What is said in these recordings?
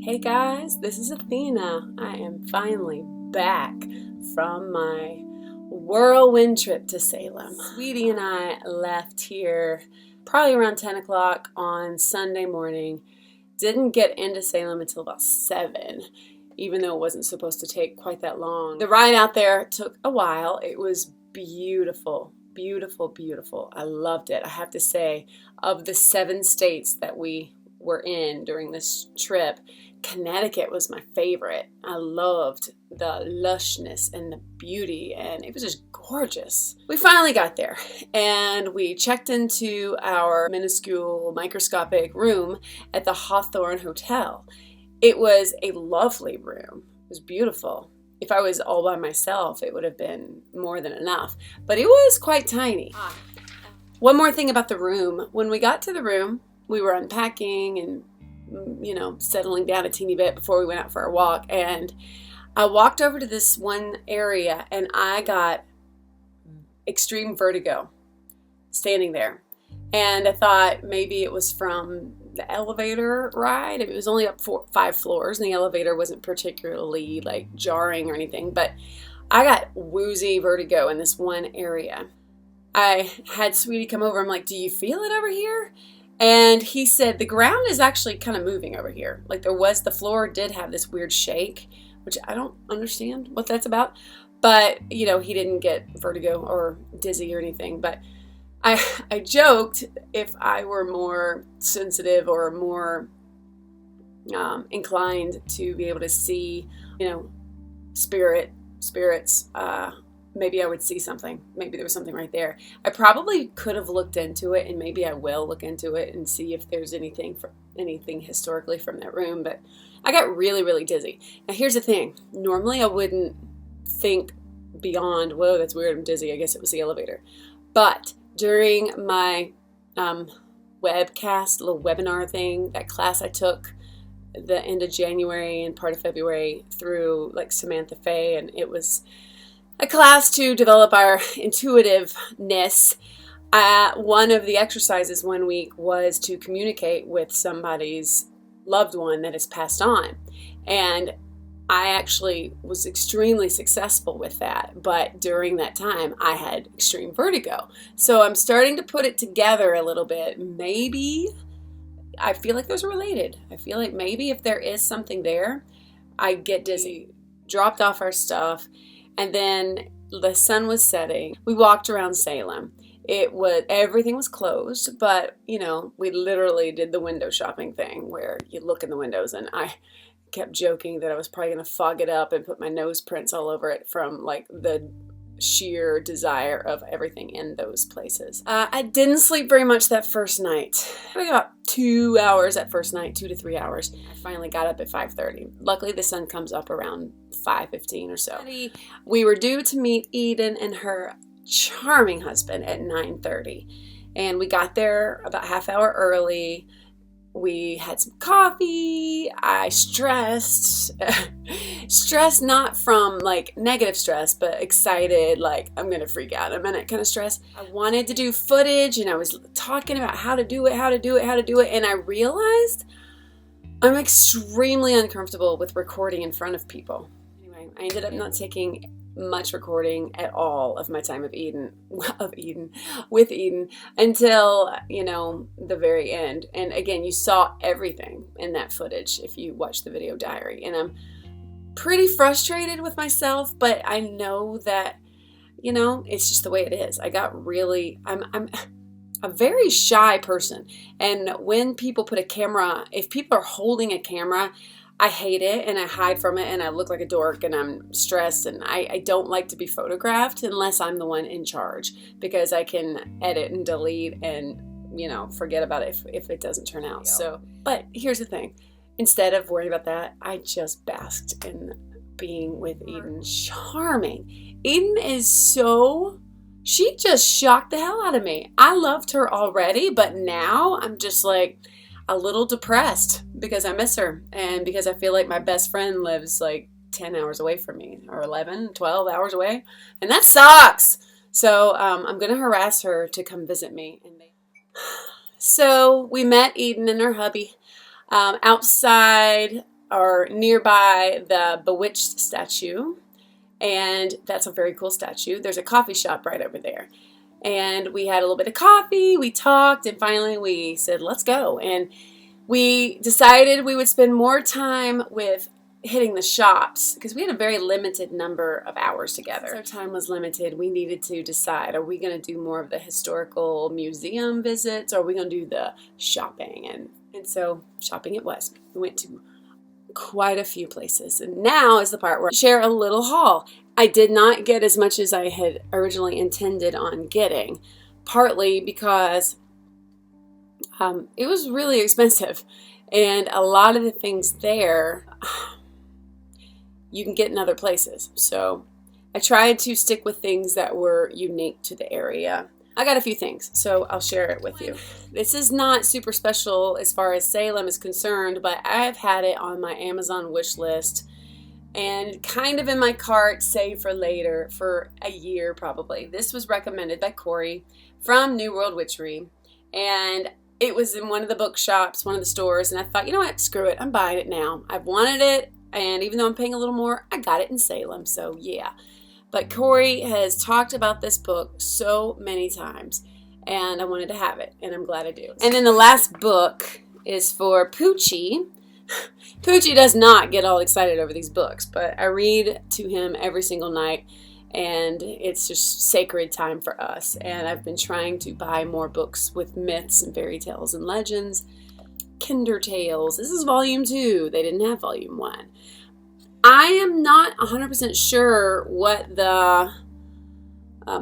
Hey guys, this is Athena. I am finally back from my whirlwind trip to Salem. Sweetie and I left here probably around 10 o'clock on Sunday morning. Didn't get into Salem until about 7, even though it wasn't supposed to take quite that long. The ride out there took a while. It was beautiful. Beautiful, beautiful. I loved it. I have to say, of the 7 states that we were in during this trip, Connecticut was my favorite. I loved the lushness and the beauty, and it was just gorgeous. We finally got there, and we checked into our minuscule microscopic room at the Hawthorne Hotel. It was a lovely room. It was beautiful. If I was all by myself, it would have been more than enough, but it was quite tiny. One more thing about the room. When we got to the room, we were unpacking and settling down a teeny bit before we went out for our walk, and I walked over to this one area and I got extreme vertigo standing there, and I thought maybe it was from the elevator ride. It was only up 5 floors and the elevator wasn't particularly like jarring or anything, but I got woozy vertigo in this one area. I had Sweetie come over. I'm like, do you feel it over here? And he said, the ground is actually kind of moving over here. Like the floor did have this weird shake, which I don't understand what that's about. But, he didn't get vertigo or dizzy or anything. But I joked, if I were more sensitive or more inclined to be able to see, spirits, maybe I would see something. Maybe there was something right there. I probably could have looked into it, and maybe I will look into it and see if there's anything historically from that room. But I got really, really dizzy. Now here's the thing. Normally I wouldn't think beyond, whoa, that's weird, I'm dizzy. I guess it was the elevator. But during my webcast, little webinar thing, that class I took the end of January and part of February through like Samantha Faye, and it was a class to develop our intuitiveness. One of the exercises one week was to communicate with somebody's loved one that has passed on. And I actually was extremely successful with that. But during that time, I had extreme vertigo. So I'm starting to put it together a little bit. Maybe I feel like those are related. I feel like maybe if there is something there, I get dizzy. Dropped off our stuff. And then the sun was setting. We walked around Salem. Everything was closed, but we literally did the window shopping thing where you look in the windows, and I kept joking that I was probably going to fog it up and put my nose prints all over it from like the sheer desire of everything in those places. I didn't sleep very much that first night. I got 2 hours that first night, 2 to 3 hours. I finally got up at 5:30. Luckily, the sun comes up around 5:15 or so. We were due to meet Eden and her charming husband at 9:30, and we got there about half hour early. We had some coffee. I stressed not from like negative stress, but excited, like I'm going to freak out in a minute kind of stress. I wanted to do footage, and I was talking about how to do it. And I realized I'm extremely uncomfortable with recording in front of people. Anyway, I ended up not taking much recording at all of my time with Eden until the very end. And again, you saw everything in that footage if you watch the video diary. And I'm pretty frustrated with myself, but I know that it's just the way it is. I'm a very shy person, and when people put a camera, if people are holding a camera, I hate it, and I hide from it, and I look like a dork, and I'm stressed, and I don't like to be photographed unless I'm the one in charge, because I can edit and delete and, forget about it if it doesn't turn out. So, but here's the thing. Instead of worrying about that, I just basked in being with Eden. Charming. Eden is she just shocked the hell out of me. I loved her already, but now I'm just like a little depressed because I miss her, and because I feel like my best friend lives like 10 hours away from me, or 11, 12 hours away, and that sucks. So I'm going to harass her to come visit me. So we met Eden and her hubby outside are nearby the Bewitched statue, and that's a very cool statue. There's a coffee shop right over there. And we had a little bit of coffee, we talked, and finally we said, let's go. And we decided we would spend more time with hitting the shops because we had a very limited number of hours together. So our time was limited. We needed to decide, are we going to do more of the historical museum visits, or are we going to do the shopping? And so shopping it was. We went to quite a few places. And now is the part where I share a little haul. I did not get as much as I had originally intended on getting, partly because it was really expensive. And a lot of the things there you can get in other places. So I tried to stick with things that were unique to the area. I got a few things, so I'll share it with you. This is not super special as far as Salem is concerned, but I've had it on my Amazon wish list and kind of in my cart, save for later, for a year probably. This was recommended by Corey from New World Witchery, and it was in one of the bookshops, one of the stores, and I thought, you know what, screw it, I'm buying it now. I've wanted it, and even though I'm paying a little more, I got it in Salem, so yeah. But Corey has talked about this book so many times, and I wanted to have it, and I'm glad I do. And then the last book is for Poochie. Poochie does not get all excited over these books, but I read to him every single night, and it's just sacred time for us. And I've been trying to buy more books with myths and fairy tales and legends. Kinder Tales. This is volume 2. They didn't have volume 1. I am not 100% sure what the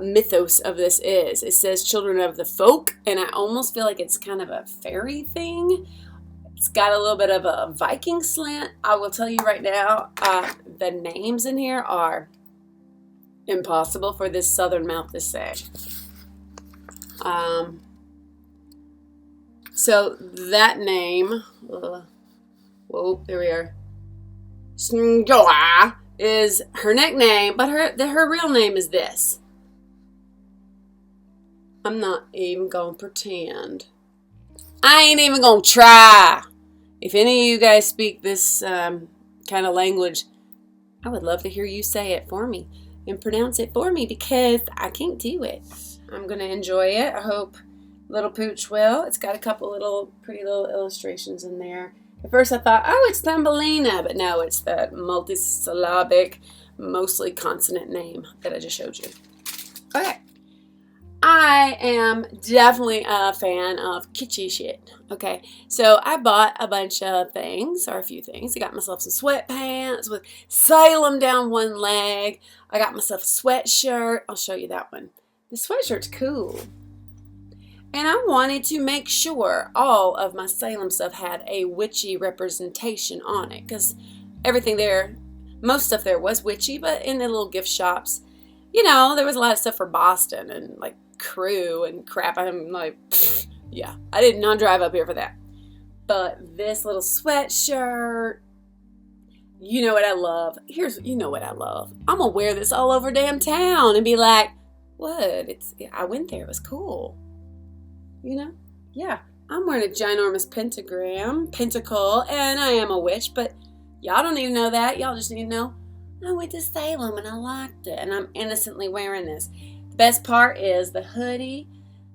mythos of this is. It says Children of the Folk, and I almost feel like it's kind of a fairy thing. It's got a little bit of a Viking slant. I will tell you right now, the names in here are impossible for this southern mouth to say. So that name, whoa, there we are. Snjoa is her nickname, but her real name is this. I'm not even gonna pretend. I ain't even gonna try. If any of you guys speak this kind of language, I would love to hear you say it for me and pronounce it for me because I can't do it. I'm gonna enjoy it. I hope little Pooch will. It's got a couple little pretty little illustrations in there. At first I thought, oh, it's Thumbelina, but no, it's that multisyllabic, mostly consonant name that I just showed you. Okay. I am definitely a fan of kitschy shit. Okay, so I bought a bunch of things, or a few things. I got myself some sweatpants with Salem down one leg. I got myself a sweatshirt. I'll show you that one. The sweatshirt's cool. And I wanted to make sure all of my Salem stuff had a witchy representation on it. Because everything there, most stuff there was witchy, but in the little gift shops, you know, there was a lot of stuff for Boston and like crew and crap. I'm like, yeah, I did not drive up here for that. But this little sweatshirt, you know what I love. You know what I love. I'm going to wear this all over damn town and be like, what? I went there. It was cool. You know? Yeah. I'm wearing a ginormous pentacle, and I am a witch, but y'all don't even know that. Y'all just need to know, I went to Salem and I liked it, and I'm innocently wearing this. The best part is the hoodie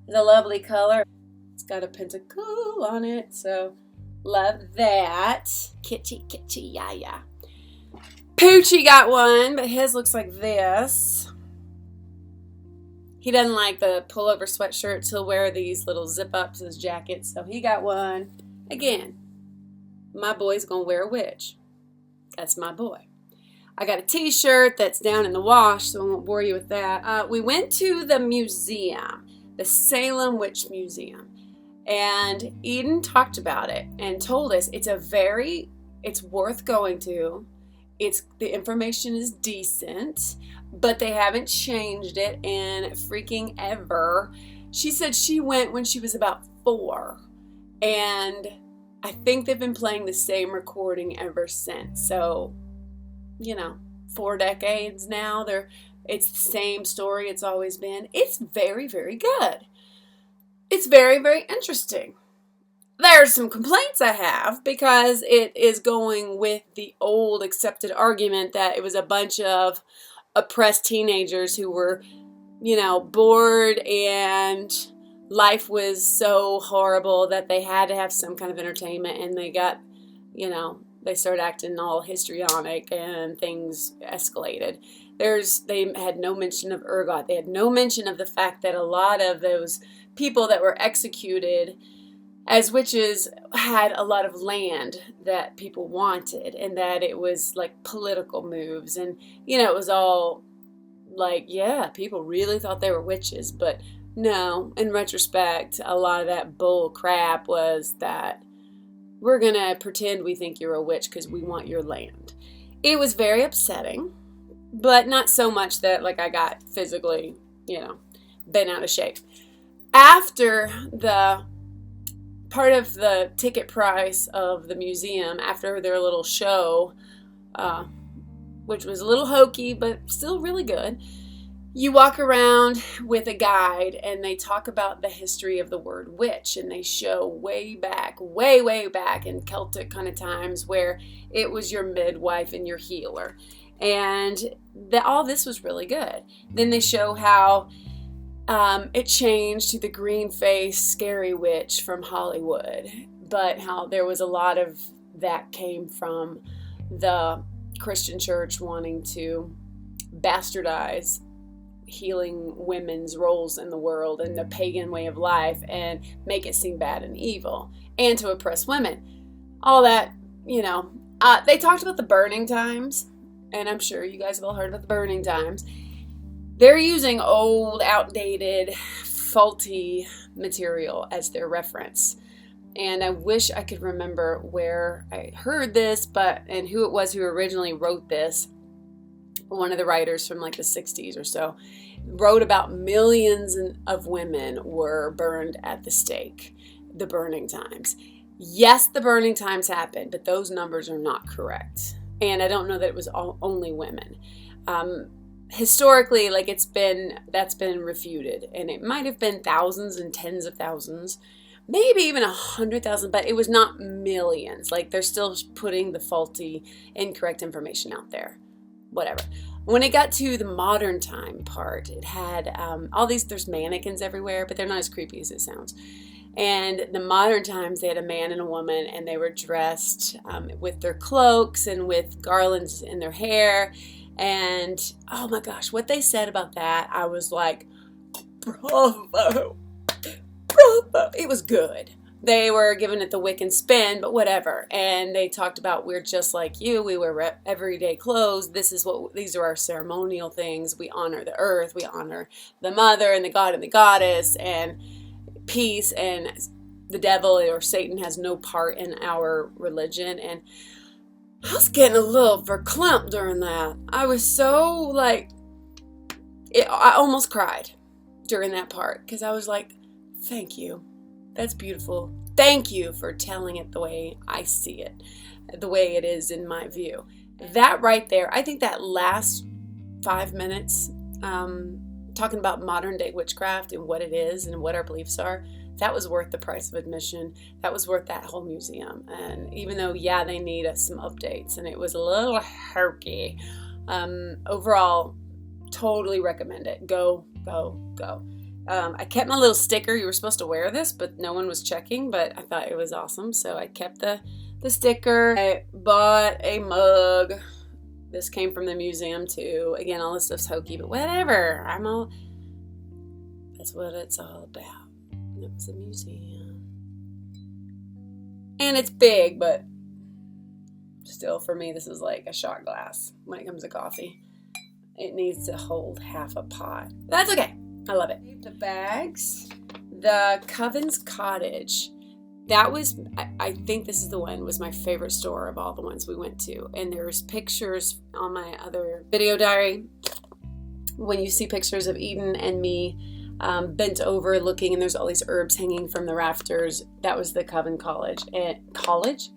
is a lovely color. It's got a pentacle on it, so love that. Kitschy, yeah. Poochie got one, but his looks like this. He doesn't like the pullover sweatshirts. He'll wear these little zip-ups as jackets, so he got one. Again, my boy's going to wear a witch. That's my boy. I got a t-shirt that's down in the wash, so I won't bore you with that. We went to the museum, the Salem Witch Museum, and Eden talked about it and told us it's worth going to. The information is decent, but they haven't changed it in freaking ever. She said she went when she was about 4, and I think they've been playing the same recording ever since. So, 4 decades now. It's the same story it's always been. It's very, very good. It's very, very interesting. There's some complaints I have because it is going with the old accepted argument that it was a bunch of oppressed teenagers who were, bored and life was so horrible that they had to have some kind of entertainment, and they got, they started acting all histrionic and things escalated. They had no mention of ergot. They had no mention of the fact that a lot of those people that were executed as witches had a lot of land that people wanted, and that it was like political moves, and it was all like, yeah, people really thought they were witches, but no, in retrospect, a lot of that bull crap was that we're gonna pretend we think you're a witch because we want your land. It was very upsetting, but not so much that like I got physically, bent out of shape. After the part of the ticket price of the museum, after their little show, which was a little hokey but still really good, you walk around with a guide and they talk about the history of the word witch, and they show way back in Celtic kind of times where it was your midwife and your healer, and all this was really good. Then they show how it changed to the green-faced scary witch from Hollywood, but how there was a lot of that came from the Christian church wanting to bastardize healing women's roles in the world and the pagan way of life and make it seem bad and evil, and to oppress women. All that, they talked about the burning times, and I'm sure you guys have all heard about the burning times. They're using old, outdated, faulty material as their reference. And I wish I could remember where I heard this, and who it was who originally wrote this. One of the writers from like the 60s or so wrote about millions of women were burned at the stake, the burning times. Yes, the burning times happened, but those numbers are not correct. And I don't know that it was only women. Historically, that's been refuted, and it might have been thousands and tens of thousands, maybe even 100,000, but it was not millions. Like, they're still putting the faulty, incorrect information out there. Whatever. When it got to the modern time part, it had there's mannequins everywhere, but they're not as creepy as it sounds. And the modern times, they had a man and a woman, and they were dressed with their cloaks and with garlands in their hair. And oh my gosh, what they said about that, I was like, bravo. It was good. They were giving it the Wiccan spin, but whatever. And they talked about, we're just like you. We wear everyday clothes. These are our ceremonial things. We honor the earth. We honor the mother and the god and the goddess, and peace, and the devil or Satan has no part in our religion. And I was getting a little verklempt during that. I was so I almost cried during that part, because I was like, thank you. That's beautiful. Thank you for telling it the way I see it, the way it is in my view. That right there, I think that last 5 minutes, talking about modern day witchcraft and what it is and what our beliefs are, that was worth the price of admission. That was worth that whole museum. And even though, they need some updates, and it was a little hokey, overall, totally recommend it. Go. I kept my little sticker. You were supposed to wear this, but no one was checking, but I thought it was awesome, so I kept the sticker. I bought a mug. This came from the museum too. Again, all this stuff's hokey, but whatever. That's what it's all about. It was a museum. And it's big, but still, for me, this is like a shot glass when it comes to coffee. It needs to hold half a pot. That's okay. I love it. The bags. The Coven's Cottage. That was, I think this is the one, was my favorite store of all the ones we went to. And there's pictures on my other video diary. When you see pictures of Eden and me bent over looking, and there's all these herbs hanging from the rafters, that was the Coven College. And college?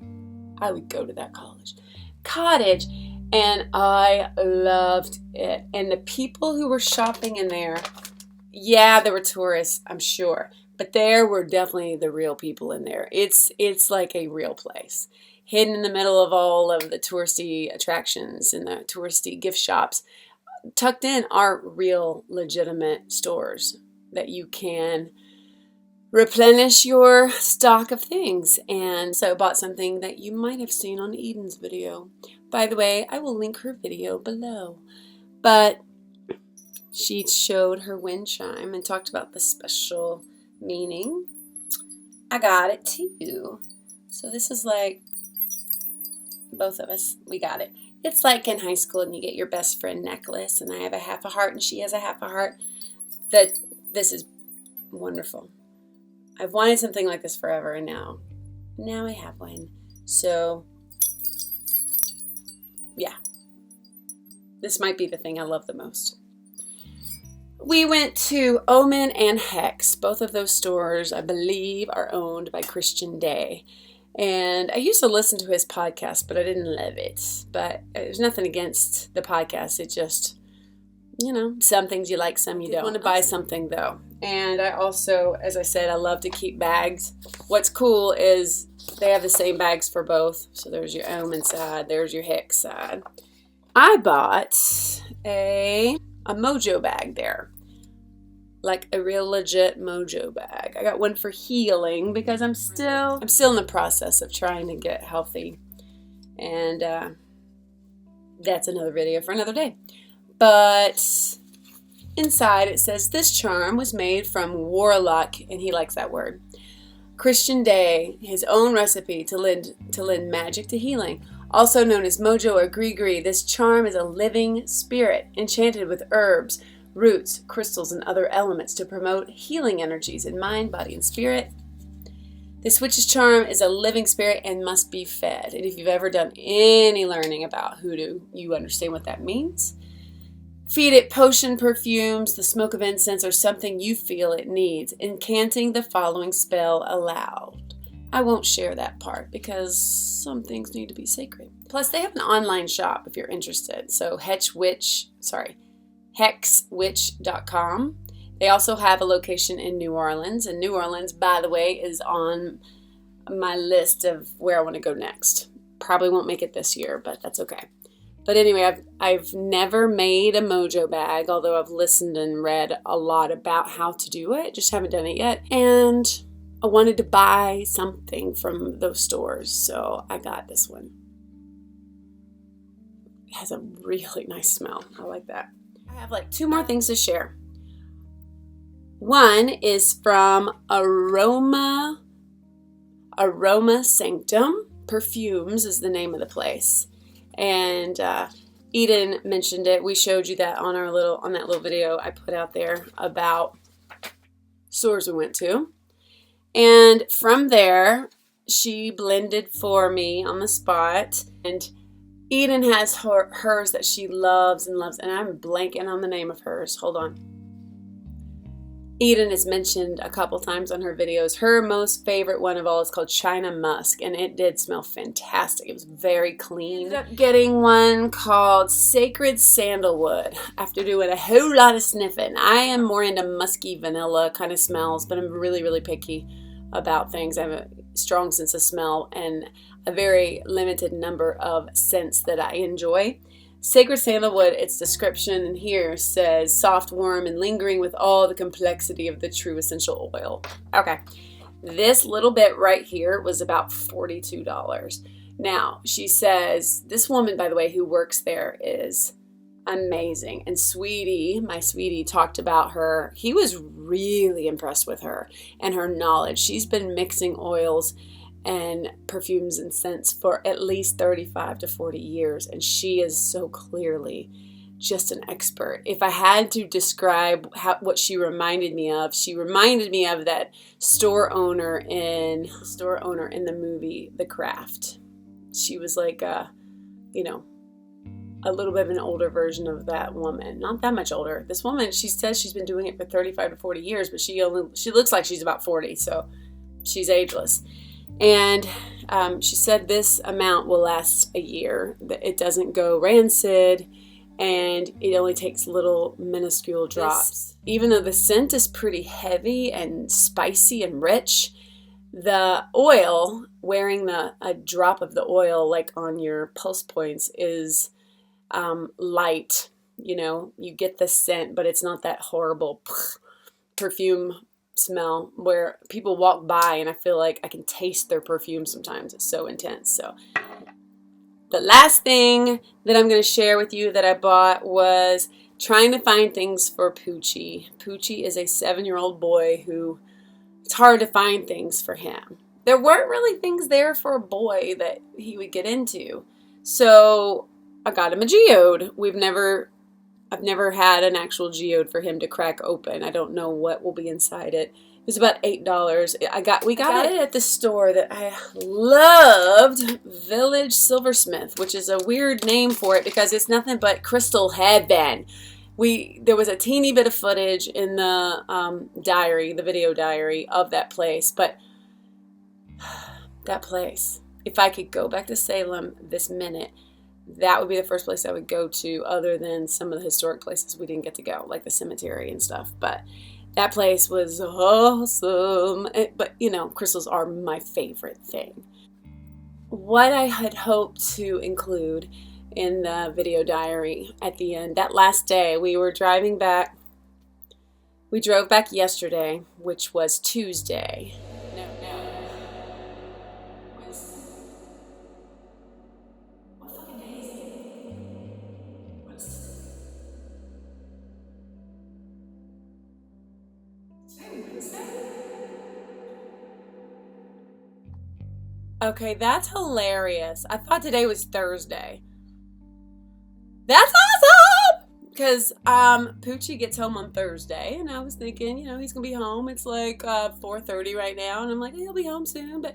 I would go to that college. Cottage. And I loved it. And the people who were shopping in there, there were tourists, I'm sure. But there were definitely the real people in there. It's like a real place. Hidden in the middle of all of the touristy attractions and the touristy gift shops, tucked in are real legitimate stores that you can replenish your stock of things. And so I bought something that you might have seen on Eden's video. By the way, I will link her video below. But she showed her wind chime and talked about the special meaning. I got it too. So this is like, both of us, we got it. It's like in high school and you get your best friend necklace, and I have a half a heart and she has a half a heart. This is wonderful. I've wanted something like this forever, and now I have one. So yeah, this might be the thing I love the most. We went to Omen and Hex. Both of those stores, I believe, are owned by Christian Day. And I used to listen to his podcast, but I didn't love it. But there's nothing against the podcast. It just, some things you like, some you don't. I want to buy something, though. And I also, as I said, I love to keep bags. What's cool is they have the same bags for both. So there's your Omen side, there's your Hex side. I bought a Mojo bag there. Like a real legit Mojo bag. I got one for healing because I'm still in the process of trying to get healthy. And that's another video for another day. But inside it says, this charm was made from warlock, and he likes that word, Christian Day, his own recipe to lend magic to healing. Also known as Mojo or Gree, this charm is a living spirit enchanted with herbs, roots, crystals, and other elements to promote healing energies in mind, body, and spirit. This witch's charm is a living spirit and must be fed. And if you've ever done any learning about hoodoo, you understand what that means. Feed it potion, perfumes, the smoke of incense, or something you feel it needs, incanting the following spell aloud. I won't share that part because some things need to be sacred. Plus, they have an online shop if you're interested. So hexwitch.com. They also have a location in New Orleans. And New Orleans, by the way, is on my list of where I want to go next. Probably won't make it this year, but that's okay. But anyway, I've never made a Mojo bag, although I've listened and read a lot about how to do it. Just haven't done it yet. And I wanted to buy something from those stores, so I got this one. It has a really nice smell. I like that. I have like 2 more things to share. One is from Aroma Sanctum. Perfumes is the name of the place. And Eden mentioned it. We showed you that on that little video I put out there about stores we went to. And from there, she blended for me on the spot. And Eden has hers that she loves, and I'm blanking on the name of hers. Hold on. Eden has mentioned a couple times on her videos. Her most favorite one of all is called China Musk, and it did smell fantastic. It was very clean. Ended up getting one called Sacred Sandalwood after doing a whole lot of sniffing. I am more into musky vanilla kind of smells, but I'm really, really picky about things. I have a strong sense of smell and a very limited number of scents that I enjoy. Sacred Sandalwood, its description in here says soft, warm, and lingering with all the complexity of the true essential oil. Okay, this little bit right here was about $42. Now, she says, this woman, by the way, who works there is amazing. And my sweetie, talked about her. He was really impressed with her and her knowledge. She's been mixing oils and perfumes and scents for at least 35 to 40 years, and she is so clearly just an expert. If I had to describe what she reminded me of that store owner in the movie The Craft. She was like a little bit of an older version of that woman. Not that much older. This woman, she says she's been doing it for 35 to 40 years, but she looks like she's about 40, so she's ageless. And she said this amount will last a year. It doesn't go rancid, and it only takes little minuscule drops. Even though the scent is pretty heavy and spicy and rich, the oil, wearing a drop of the oil like on your pulse points, is light. You get the scent, but it's not that horrible perfume smell where people walk by and I feel like I can taste their perfume sometimes. It's so intense. So the last thing that I'm going to share with you that I bought was trying to find things for Poochie. Poochie is a 7-year-old boy who it's hard to find things for him. There weren't really things there for a boy that he would get into. So I got him a geode. I've never had an actual geode for him to crack open. I don't know what will be inside it. It was about $8. We got it at the store that I loved, Village Silversmith, which is a weird name for it because it's nothing but crystal heaven. There was a teeny bit of footage in the diary, the video diary of that place, but that place, if I could go back to Salem this minute, that would be the first place I would go to, other than some of the historic places we didn't get to go, like the cemetery and stuff. But that place was awesome. But, crystals are my favorite thing. What I had hoped to include in the video diary at the end, that last day, we were driving back. We drove back yesterday, which was Tuesday. Okay, that's hilarious. I thought today was Thursday. That's awesome! Because Poochie gets home on Thursday, and I was thinking, he's going to be home. It's like 4:30 right now, and I'm like, he'll be home soon, but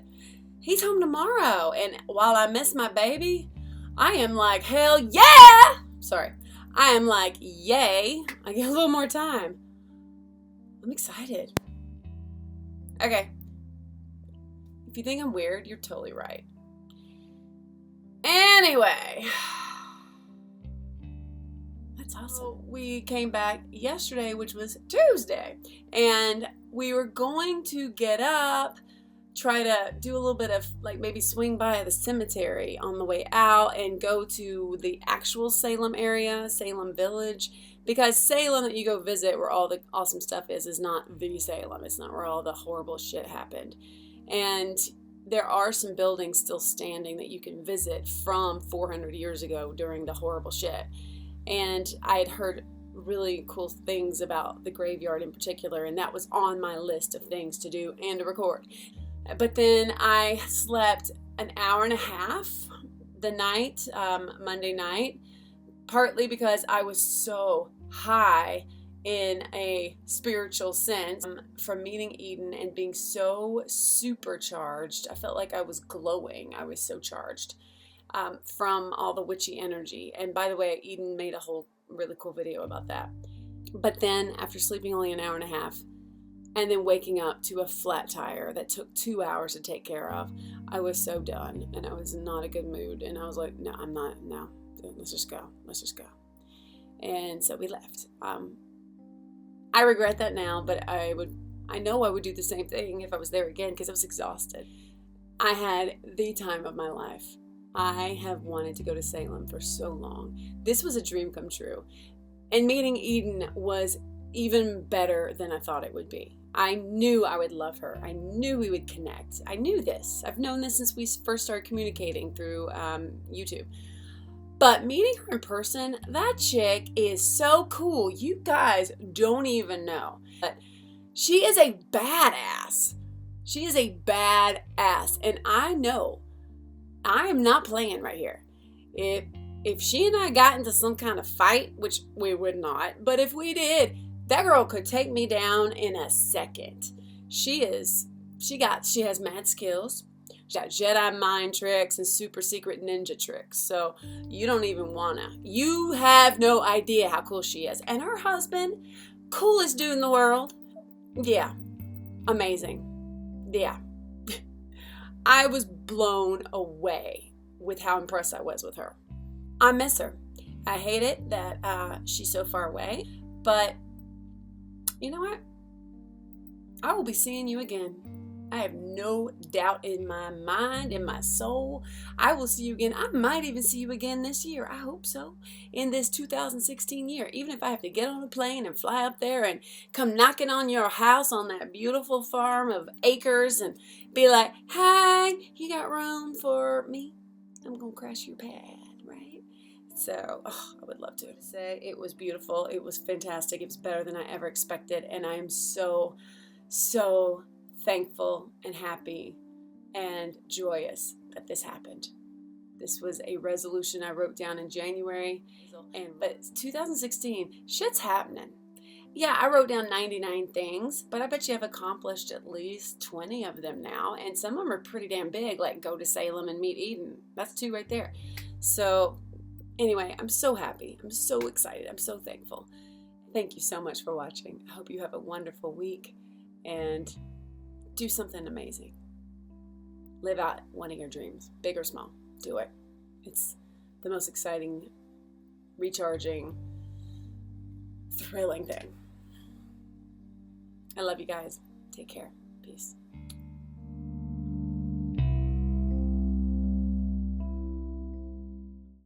he's home tomorrow. And while I miss my baby, I am like, hell yeah! Sorry. I am like, yay. I get a little more time. I'm excited. Okay. If you think I'm weird, you're totally right. Anyway, that's awesome. So we came back yesterday, which was Tuesday, and we were going to get up, try to do a little bit of maybe swing by the cemetery on the way out and go to the actual Salem area, Salem Village, because Salem that you go visit where all the awesome stuff is not the Salem. It's not where all the horrible shit happened. And there are some buildings still standing that you can visit from 400 years ago during the horrible shit. And I had heard really cool things about the graveyard in particular, and that was on my list of things to do and to record. But then I slept an hour and a half the night, Monday night, partly because I was so high in a spiritual sense from meeting Eden and being so supercharged. I felt like I was glowing. I was so charged from all the witchy energy. And by the way, Eden made a whole really cool video about that. But then after sleeping only an hour and a half and then waking up to a flat tire that took 2 hours to take care of, I was so done and I was not a good mood. And I was like, no, I'm not. No, let's just go. And so we left. I regret that now, but I know I would do the same thing if I was there again because I was exhausted. I had the time of my life. I have wanted to go to Salem for so long. This was a dream come true. And meeting Eden was even better than I thought it would be. I knew I would love her. I knew we would connect. I knew this. I've known this since we first started communicating through YouTube. But meeting her in person, that chick is so cool. You guys don't even know. But she is a badass. She is a badass. And I know I am not playing right here. If she and I got into some kind of fight, which we would not, but if we did, that girl could take me down in a second. She has mad skills. She got Jedi mind tricks and super secret ninja tricks. So you don't even wanna. You have no idea how cool she is. And her husband, coolest dude in the world. Yeah, amazing. Yeah. I was blown away with how impressed I was with her. I miss her. I hate it that she's so far away, but you know what? I will be seeing you again. I have no doubt in my mind, in my soul. I will see you again. I might even see you again this year. I hope so. In this 2016 year. Even if I have to get on a plane and fly up there and come knocking on your house on that beautiful farm of acres and be like, hi, you got room for me? I'm going to crash your pad, right? So, I would love to say it was beautiful. It was fantastic. It was better than I ever expected. And I am so thankful and happy and joyous that this happened. This was a resolution I wrote down in January, but 2016, shit's happening. Yeah, I wrote down 99 things, but I bet you have accomplished at least 20 of them now, and some of them are pretty damn big, like go to Salem and meet Eden. That's 2 right there. So anyway, I'm so happy. I'm so excited. I'm so thankful. Thank you so much for watching. I hope you have a wonderful week and do something amazing. Live out one of your dreams, big or small. Do it. It's the most exciting, recharging, thrilling thing. I love you guys. Take care. Peace.